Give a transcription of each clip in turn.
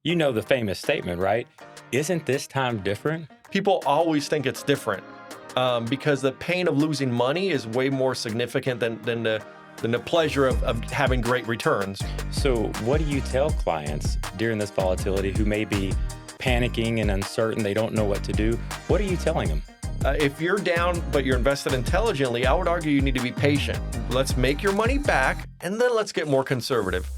You know the famous statement, right? Isn't this time different? People always think it's different because the pain of losing money is way more significant than the pleasure of having great returns. So what do you tell clients during this volatility who may be panicking and uncertain, they don't know what to do? What are you telling them? If you're down but you're invested intelligently, I would argue you need to be patient. Let's make your money back and then let's get more conservative.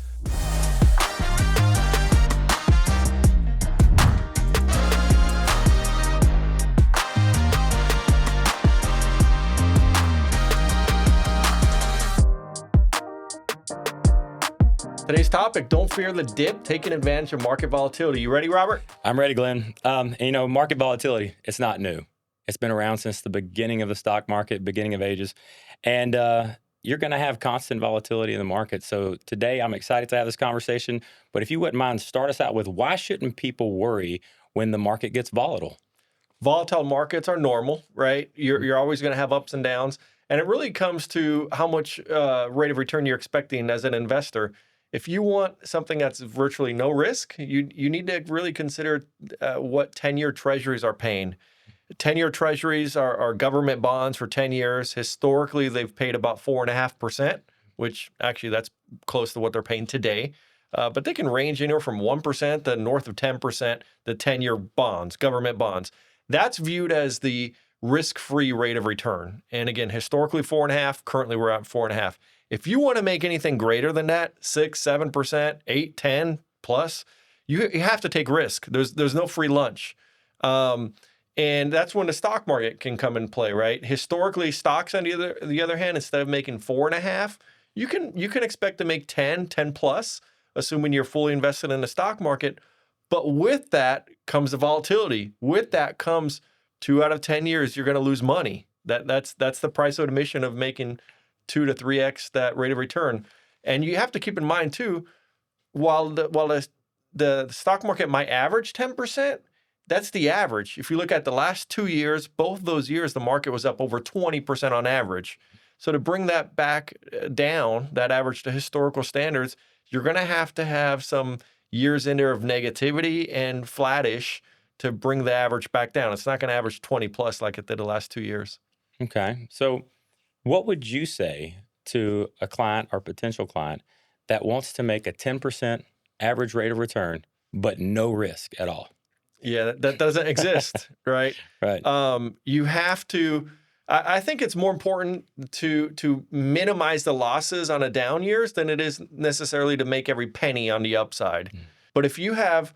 Today's topic, don't fear the dip, taking advantage of market volatility. You ready, Robert? I'm ready, Glenn. Market volatility, it's not new. It's been around since the beginning of the stock market, beginning of ages. And you're going to have constant volatility in the market. So today I'm excited to have this conversation. But if you wouldn't mind, start us out with why shouldn't people worry when the market gets volatile? Volatile markets are normal, right? You're always going to have ups and downs. And it really comes to how much rate of return you're expecting as an investor. If you want something that's virtually no risk, you need to really consider what 10-year treasuries are paying. 10-year treasuries are government bonds for 10 years. Historically, they've paid about 4.5%, which actually that's close to what they're paying today. But they can range anywhere from 1% to north of 10%, the 10-year bonds, government bonds. That's viewed as the risk-free rate of return. And again, historically 4.5%, currently we're at 4.5%. If you want to make anything greater than that, 6, 7%, 8, 10 plus, you have to take risk. There's no free lunch. And that's when the stock market can come in play, right? Historically, stocks on the other hand, instead of making 4.5, you can expect to make 10 plus, assuming you're fully invested in the stock market. But with that comes the volatility. With that comes 2 out of 10 years, you're going to lose money. That's the price of admission of making 2 to 3x that rate of return. And you have to keep in mind too, while the stock market might average 10%, that's the average. If you look at the last 2 years, both those years, the market was up over 20% on average. So to bring that back down, that average to historical standards, you're going to have some years in there of negativity and flattish to bring the average back down. It's not going to average 20 plus like it did the last 2 years. Okay. So what would you say to a client or potential client that wants to make a 10% average rate of return, but no risk at all? Yeah, that doesn't exist, right? Right. You have to, I think it's more important to minimize the losses on a down years than it is necessarily to make every penny on the upside. But if you have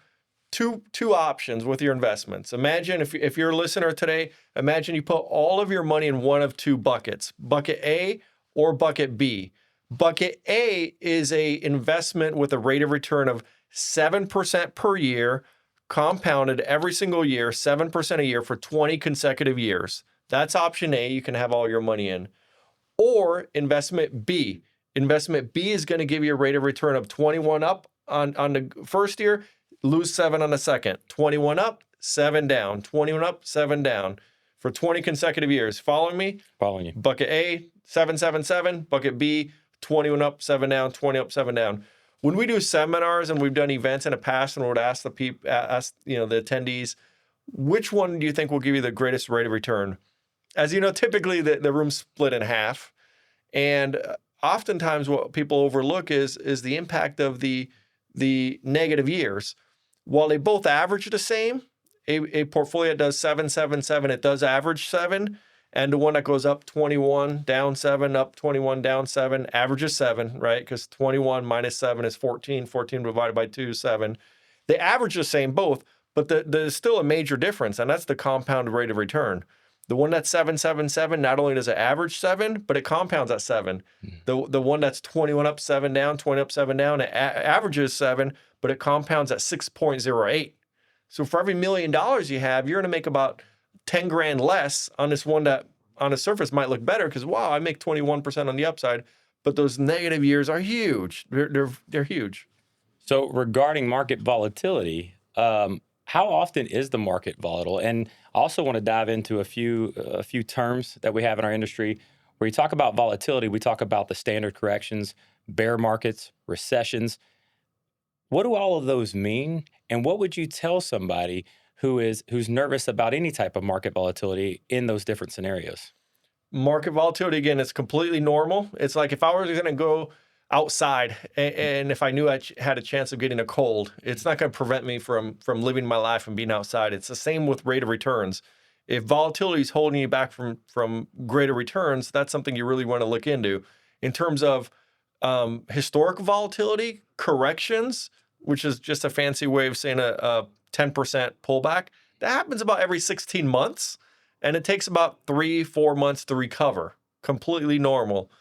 two options with your investments, imagine if you're a listener today, imagine you put all of your money in one of two buckets, bucket A or bucket B. Bucket A is a investment with a rate of return of 7% per year, compounded every single year, 7% a year for 20 consecutive years. That's option A, you can have all your money in. Or investment B. Investment B is going to give you a rate of return of 21 up on the first year, lose 7 on the second, 21 up, 7 down, 21 up, 7 down for 20 consecutive years. Following me? Following you. Bucket A, 7, 7, 7. Bucket B, 21 up, 7 down, 20 up, 7 down. When we do seminars and we've done events in the past and we would ask the attendees, which one do you think will give you the greatest rate of return? As you know, typically the room's split in half. And oftentimes what people overlook is the impact of the negative years. While they both average the same, a portfolio that does 7, 7, 7, it does average 7. And the one that goes up 21, down 7, up 21, down 7, averages 7, right? Because 21 minus 7 is 14. 14 divided by 2 is 7. They average the same both, but there's still a major difference, and that's the compounded rate of return. The one that's 7, 7, 7, not only does it average 7, but it compounds at 7. The one that's 21 up, 7 down, 20 up, 7 down, it averages 7, but it compounds at 6.08. So for every $1 million you have, you're going to make about 10 grand less on this one that on the surface might look better because, wow, I make 21% on the upside, but those negative years are huge. They're huge. So regarding market volatility, how often is the market volatile? And I also want to dive into a few terms that we have in our industry. Where you talk about volatility, we talk about the standard corrections, bear markets, recessions. What do all of those mean? And what would you tell somebody who's nervous about any type of market volatility in those different scenarios? Market volatility, again, it's completely normal. It's like if I was going to go outside and if I knew had a chance of getting a cold, it's not going to prevent me from living my life and being outside. It's the same with rate of returns. If volatility is holding you back from greater returns, that's something you really want to look into. In terms of historical volatility, corrections, which is just a fancy way of saying a 10% pullback, that happens about every 16 months. And it takes about 3-4 months to recover. Completely normal.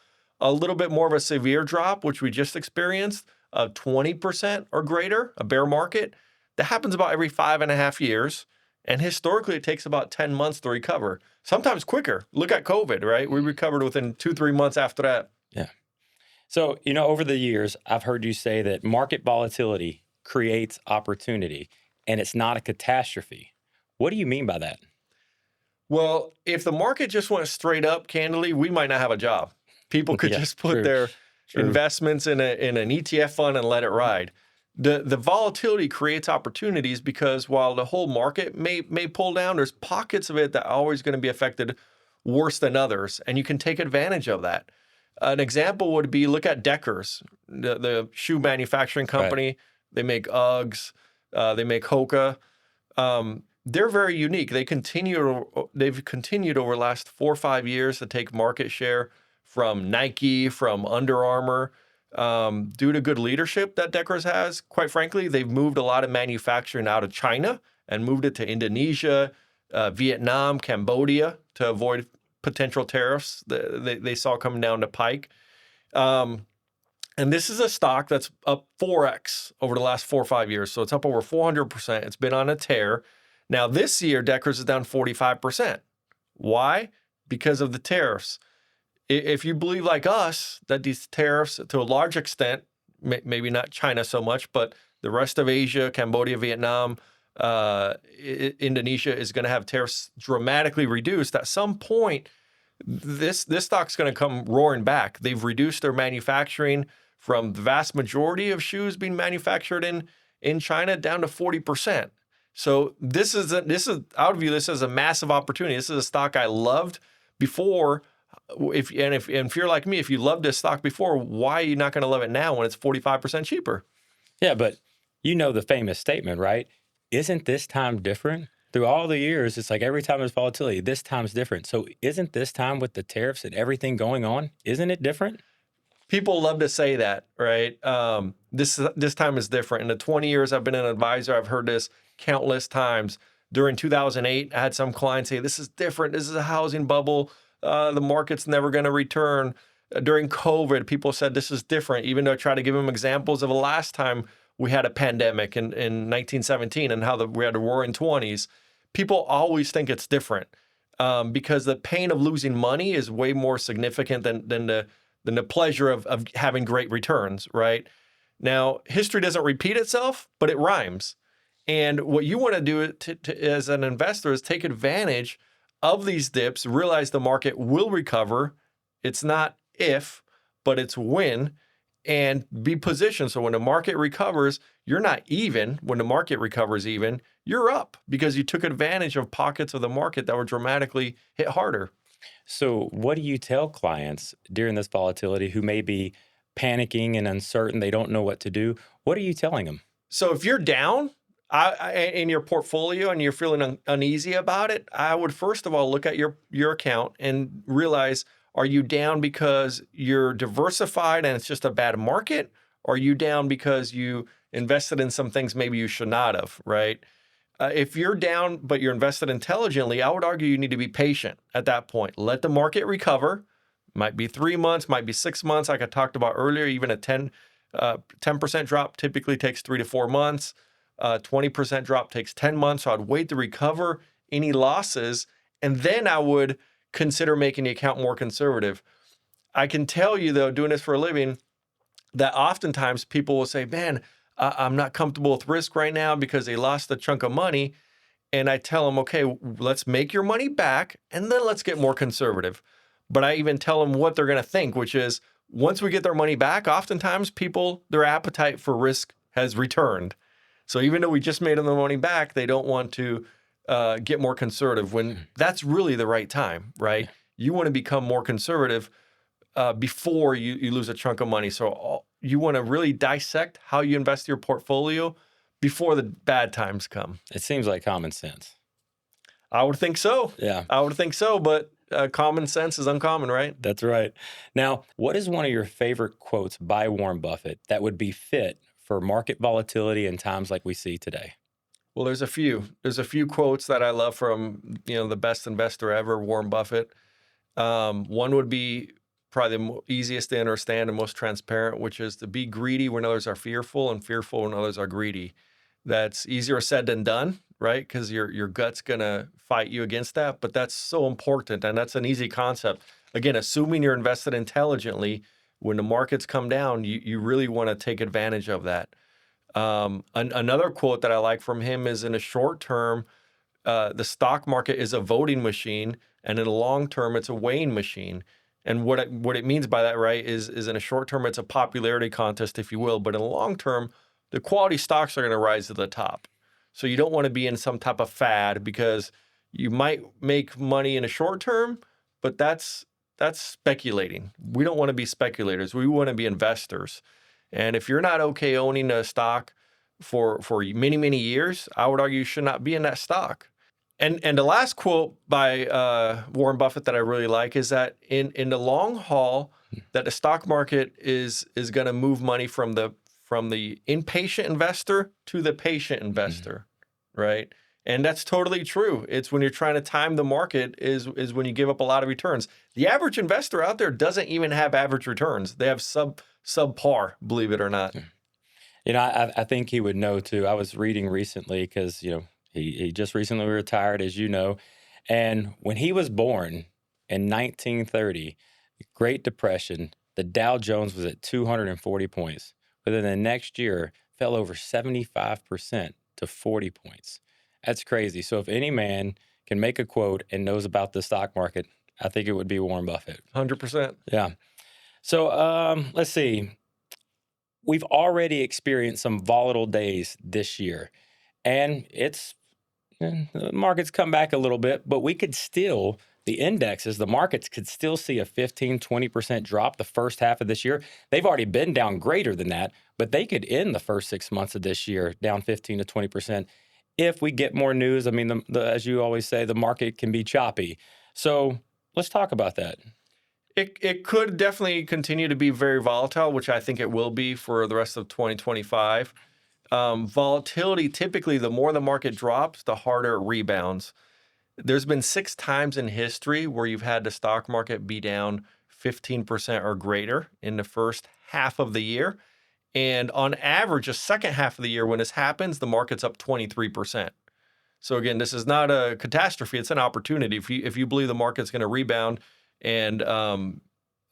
A little bit more of a severe drop, which we just experienced, of 20% or greater, a bear market, that happens about every 5.5 years. And historically, it takes about 10 months to recover. Sometimes quicker. Look at COVID, right? We recovered within 2-3 months after that. Yeah. So, over the years, I've heard you say that market volatility creates opportunity and it's not a catastrophe. What do you mean by that? Well, if the market just went straight up, candidly, we might not have a job. People could Yeah, just put true. their True. investments in an ETF fund and let it ride. The volatility creates opportunities because while the whole market may pull down, there's pockets of it that are always going to be affected worse than others, and you can take advantage of that. An example would be look at Deckers, the shoe manufacturing company. Right. They make Uggs, they make Hoka. They're very unique. They've continued over the last 4 or 5 years to take market share from Nike, from Under Armour, due to good leadership that Deckers has. Quite frankly, they've moved a lot of manufacturing out of China and moved it to Indonesia, Vietnam, Cambodia to avoid potential tariffs that they saw coming down the pike. And this is a stock that's up 4x over the last 4 or 5 years. So it's up over 400%. It's been on a tear. Now, this year, Deckers is down 45%. Why? Because of the tariffs. If you believe like us that these tariffs, to a large extent, maybe not China so much, but the rest of Asia, Cambodia, Vietnam, Indonesia is going to have tariffs dramatically reduced, at some point, this stock's going to come roaring back. They've reduced their manufacturing from the vast majority of shoes being manufactured in China down to 40%. So this is I would view this as a massive opportunity. This is a stock I loved before. If you're like me, if you loved this stock before, why are you not going to love it now when it's 45% cheaper? Yeah, but the famous statement, right? Isn't this time different? Through all the years, it's like every time there's volatility, this time's different. So isn't this time with the tariffs and everything going on, isn't it different? People love to say that, right? This time is different. In the 20 years I've been an advisor, I've heard this countless times. During 2008, I had some clients say, this is different. This is a housing bubble. The market's never going to return. During COVID, people said this is different, even though I tried to give them examples of the last time we had a pandemic in 1917 and how we had a roaring 20s. People always think it's different because the pain of losing money is way more significant than the pleasure of having great returns, right? Now, history doesn't repeat itself, but it rhymes. And what you want to do as an investor is take advantage of these dips, realize the market will recover. It's not if, but it's when, and be positioned. So when the market recovers, you're not even. When the market recovers even, you're up because you took advantage of pockets of the market that were dramatically hit harder. So what do you tell clients during this volatility who may be panicking and uncertain, they don't know what to do? What are you telling them? So if you're down in your portfolio and you're feeling uneasy about it, I would first of all look at your account and realize, are you down because you're diversified and it's just a bad market? Or are you down because you invested in some things maybe you should not have, right? If you're down but you're invested intelligently, I would argue you need to be patient at that point. Let the market recover. Might be 3 months, might be 6 months, like I talked about earlier. Even a 10% drop typically takes 3 to 4 months. 20% drop takes 10 months. So I'd wait to recover any losses, and then I would consider making the account more conservative. I can tell you, though, doing this for a living, that oftentimes people will say, man, I'm not comfortable with risk right now because they lost a chunk of money. And I tell them, okay, let's make your money back, and then let's get more conservative. But I even tell them what they're going to think, which is once we get their money back, oftentimes their appetite for risk has returned. So even though we just made them the money back, they don't want to get more conservative when that's really the right time, right? You want to become more conservative before you lose a chunk of money. So you want to really dissect how you invest your portfolio before the bad times come. It seems like common sense. I would think so. Yeah. I would think so, but common sense is uncommon, right? That's right. Now, what is one of your favorite quotes by Warren Buffett that would be fit for market volatility in times like we see today? Well, there's a few. There's a few quotes that I love from, the best investor ever, Warren Buffett. One would be probably the easiest to understand and most transparent, which is to be greedy when others are fearful and fearful when others are greedy. That's easier said than done, right? Because your gut's going to fight you against that. But that's so important. And that's an easy concept. Again, assuming you're invested intelligently, when the markets come down, you really want to take advantage of that. Another quote that I like from him is in the short term, the stock market is a voting machine, and in the long term, it's a weighing machine. And what it means by that, right, is in a short term, it's a popularity contest, if you will. But in the long term, the quality stocks are going to rise to the top. So you don't want to be in some type of fad because you might make money in a short term, but that's speculating. We don't want to be speculators. We want to be investors. And if you're not okay owning a stock for many, many years, I would argue you should not be in that stock. And the last quote by Warren Buffett that I really like is that in the long haul, that the stock market is going to move money from the impatient investor to the patient investor, right? And that's totally true. It's when you're trying to time the market is when you give up a lot of returns. The average investor out there doesn't even have average returns. They have subpar, believe it or not. I think he would know too. I was reading recently because, he just recently retired, as you know. And when he was born in 1930, Great Depression, the Dow Jones was at 240 points. Within the next year, fell over 75% to 40 points. That's crazy. So if any man can make a quote and knows about the stock market, I think it would be Warren Buffett. 100%. Yeah. So let's see. We've already experienced some volatile days this year, and the markets come back a little bit, but we could still, the indexes, the markets could still see a 15, 20% drop the first half of this year. They've already been down greater than that, but they could end the first 6 months of this year down 15 to 20% if we get more news. I mean, as you always say, the market can be choppy. So let's talk about that. It could definitely continue to be very volatile, which I think it will be for the rest of 2025. Volatility, typically, the more the market drops, the harder it rebounds. There's been 6 times in history where you've had the stock market be down 15% or greater in the first half of the year. And on average, the second half of the year, when this happens, the market's up 23%. So again, this is not a catastrophe. It's an opportunity. If you believe the market's going to rebound and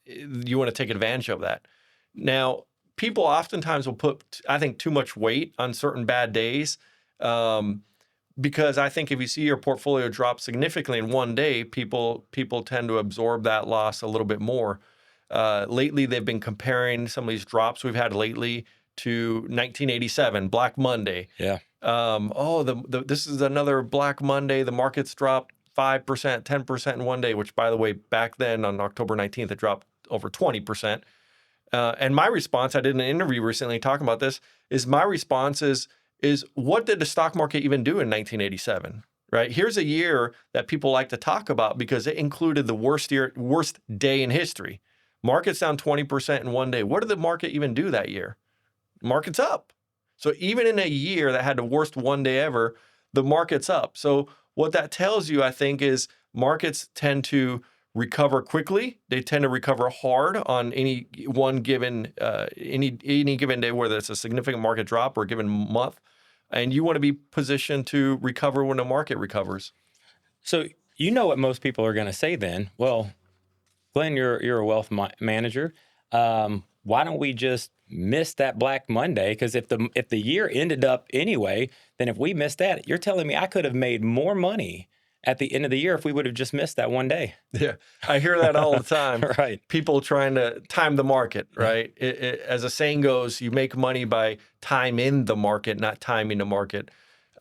you want to take advantage of that. Now, people oftentimes will put, I think, too much weight on certain bad days because I think if you see your portfolio drop significantly in one day, people tend to absorb that loss a little bit more. Lately, they've been comparing some of these drops we've had lately to 1987, Black Monday. Yeah. This is another Black Monday. The market's dropped 5%, 10% in one day, which, by the way, back then on October 19th, it dropped over 20%. And my response, I did an interview recently talking about this, is what did the stock market even do in 1987? Right? Here's a year that people like to talk about because it included the worst day in history. Market's down 20% in one day. What did the market even do that year? Market's up. So even in a year that had the worst one day ever, the market's up. So what that tells you, I think, is markets tend to recover quickly. They tend to recover hard on any given day, whether it's a significant market drop or a given month. And you want to be positioned to recover when the market recovers. So you know what most people are going to say then. Well, Glenn, you're a wealth manager. Why don't we just miss that Black Monday? Because if the year ended up anyway, then if we missed that, you're telling me I could have made more money at the end of the year if we would have just missed that one day. Yeah, I hear that all the time. Right. People trying to time the market, right? As a saying goes, you make money by timing the market, not timing the market.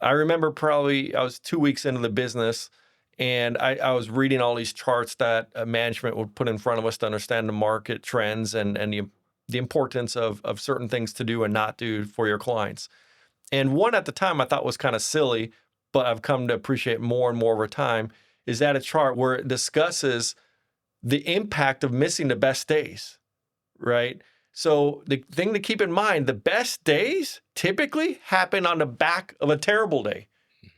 I remember probably I was 2 weeks into the business, and I was reading all these charts that management would put in front of us to understand the market trends and the importance of certain things to do and not do for your clients. And one at the time I thought was kind of silly, but I've come to appreciate more and more over time, is that a chart where it discusses the impact of missing the best days, right? So the thing to keep in mind, the best days typically happen on the back of a terrible day.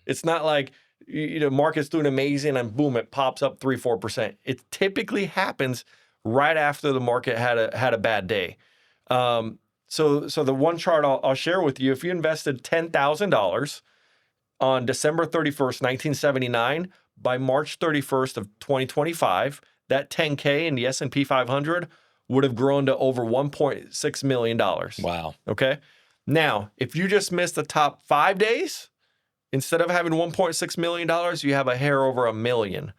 It's not like, market's doing amazing and boom, it pops up 3-4%. It typically happens right after the market had a bad day. So the one chart I'll share with you, if you invested $10,000 on December 31st, 1979, by March 31st of 2025, that 10K in the S&P 500 would have grown to over $1.6 million. Wow. Okay. Now, if you just missed the top 5 days, instead of having $1.6 million, you have a hair over $1 million.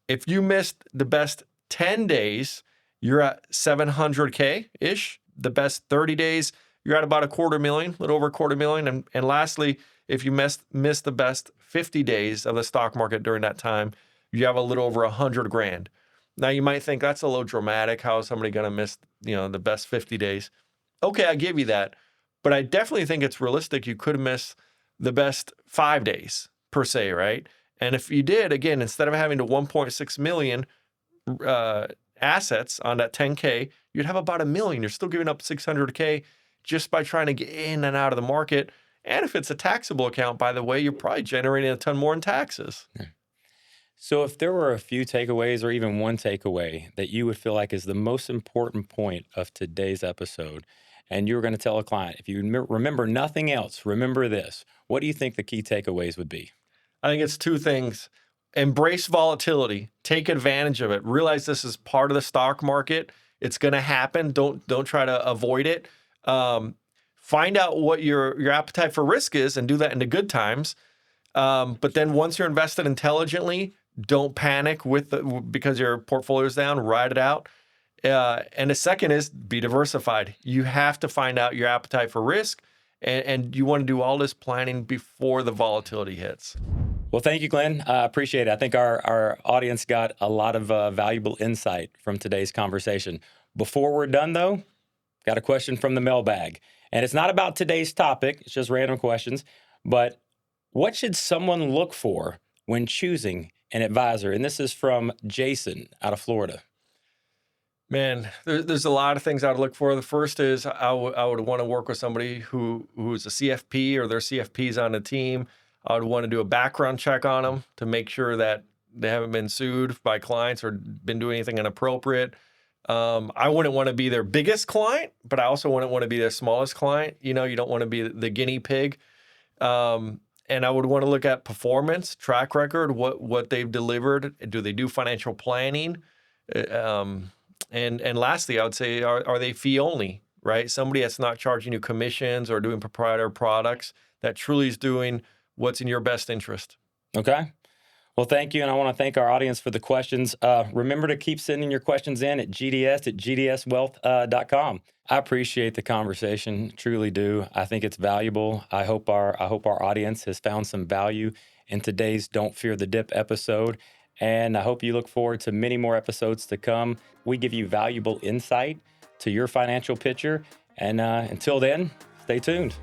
If you missed the best 10 days, you're at 700K-ish. The best 30 days, you're at about $250,000, a little over $250,000. And lastly, if you missed the best 50 days of the stock market during that time, you have a little over $100,000. Now you might think that's a little dramatic. How is somebody going to miss, the best 50 days? Okay, I give you that. But I definitely think it's realistic. You could miss the best 5 days per se, right? And if you did, again, instead of having the 1.6 million assets on that 10K, you'd have about $1 million. You're still giving up 600K just by trying to get in and out of the market. And if it's a taxable account, by the way, you're probably generating a ton more in taxes. So if there were a few takeaways or even one takeaway that you would feel like is the most important point of today's episode, and you were going to tell a client, if you remember nothing else, remember this, what do you think the key takeaways would be? I think it's two things. Embrace volatility. Take advantage of it. Realize this is part of the stock market. It's going to happen. Don't try to avoid it. Find out what your appetite for risk is and do that in the good times. But then once you're invested intelligently, don't panic because your portfolio's down. Ride it out. And the second is be diversified. You have to find out your appetite for risk, and you want to do all this planning before the volatility hits. Well, thank you, Glenn. I appreciate it. I think our audience got a lot of valuable insight from today's conversation. Before we're done, though, got a question from the mailbag. And it's not about today's topic. It's just random questions. But what should someone look for when choosing an advisor? And this is from Jason out of Florida. Man, there's a lot of things I would look for. The first is I would want to work with somebody who's a CFP or their CFP's on the team. I would want to do a background check on them to make sure that they haven't been sued by clients or been doing anything inappropriate. I wouldn't want to be their biggest client, but I also wouldn't want to be their smallest client. You don't want to be the guinea pig. And I would want to look at performance, track record, what they've delivered. Do they do financial planning? And lastly, I would say, are they fee only, right? Somebody that's not charging you commissions or doing proprietary products, that truly is doing what's in your best interest. Okay. Well, thank you. And I want to thank our audience for the questions. Remember to keep sending your questions in at gds@gdswealth.com. I appreciate the conversation. Truly do. I think it's valuable. I hope our audience has found some value in today's Don't Fear the Dip episode. And I hope you look forward to many more episodes to come. We give you valuable insight to your financial picture. And until then, stay tuned.